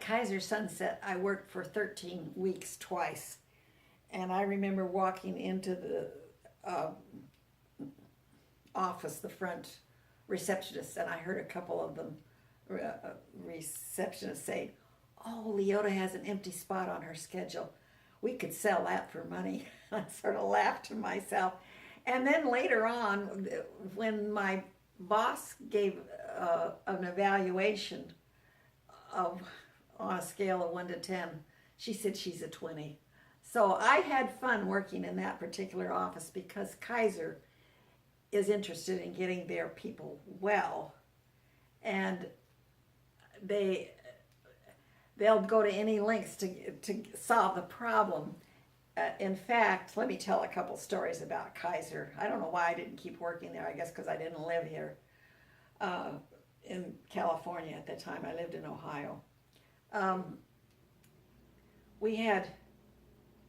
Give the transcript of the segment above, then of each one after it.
At Kaiser Sunset, I worked for 13 weeks twice. And I remember walking into the uh, office, the front receptionist, and I heard a couple of them, receptionists say, "Oh, Leota has an empty spot on her schedule. We could sell that for money." I sort of laughed to myself. And then later on, when my boss gave an evaluation of on a scale of 1 to 10, she said she's a 20. So I had fun working in that particular office because Kaiser is interested in getting their people well, and they'll go to any lengths to solve the problem. In fact, let me tell a couple stories about Kaiser. I don't know why I didn't keep working there. I guess because I didn't live here in California at the time. I lived in Ohio. We had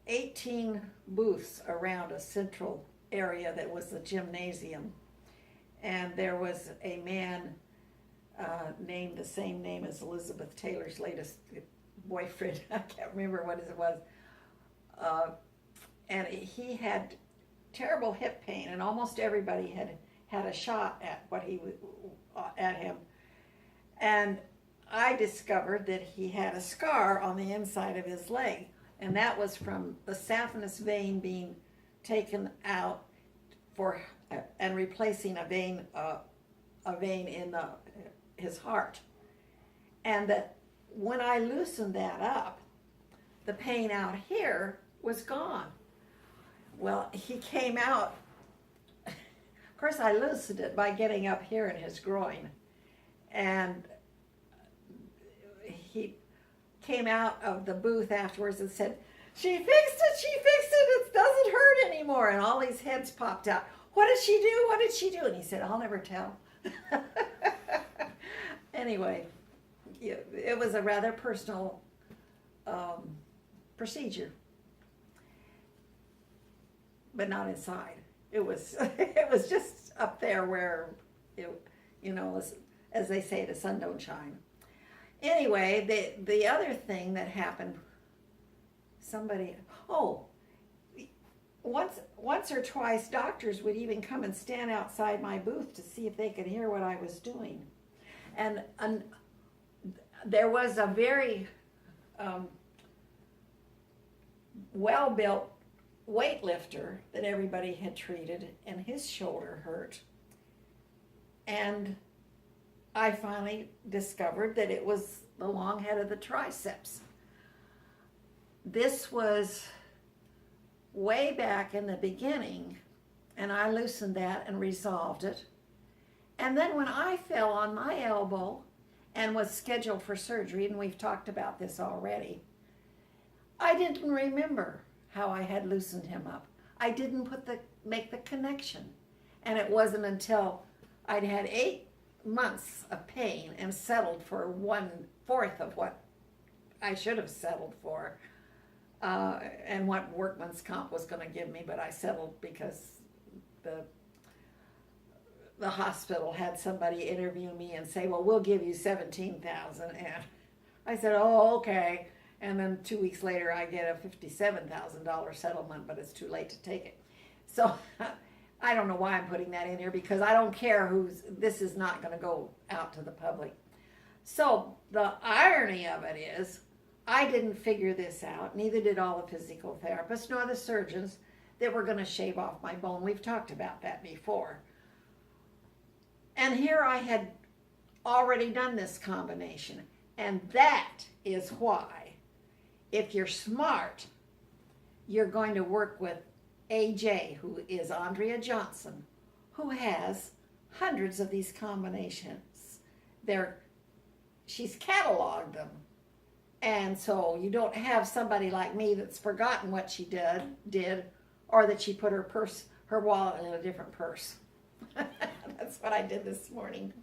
18 booths around a central area that was the gymnasium, and there was a man named the same name as Elizabeth Taylor's latest boyfriend. I can't remember what it was. And he had terrible hip pain, and almost everybody had a shot at what he at him. And I discovered that he had a scar on the inside of his leg, and that was from the saphenous vein being taken out for and replacing a vein in his heart. And that when I loosened that up, the pain out here was gone. Well, he came out. Of course, I loosened it by getting up here in his groin, and he came out of the booth afterwards and said, "She fixed it, it doesn't hurt anymore." And all these heads popped out. "What did she do? What did she do?" And he said, "I'll never tell." Anyway, it was a rather personal procedure, but not inside. It was it was just up there where as they say, the sun don't shine. Anyway, the other thing that happened, once or twice doctors would even come and stand outside my booth to see if they could hear what I was doing. And there was a very well-built weightlifter that everybody had treated, and his shoulder hurt. And I finally discovered that it was the long head of the triceps. This was way back in the beginning, and I loosened that and resolved it. And then when I fell on my elbow and was scheduled for surgery, and we've talked about this already, I didn't remember how I had loosened him up. I didn't make the connection. And it wasn't until I'd had 8 months of pain and settled for 1/4 of what I should have settled for, and what workman's comp was going to give me, but I settled because the hospital had somebody interview me and say, "Well, we'll give you $17,000, and I said, "Oh, okay." And then 2 weeks later, I get a $57,000 settlement, but it's too late to take it. So I don't know why I'm putting that in here, because I don't care this is not going to go out to the public. So the irony of it is, I didn't figure this out, neither did all the physical therapists, nor the surgeons that were going to shave off my bone. We've talked about that before. And here I had already done this combination. And that is why, if you're smart, you're going to work with AJ, who is Andrea Johnson, who has hundreds of these combinations. She's cataloged them. And so you don't have somebody like me that's forgotten what she did, or that she put her wallet in a different purse. That's what I did this morning.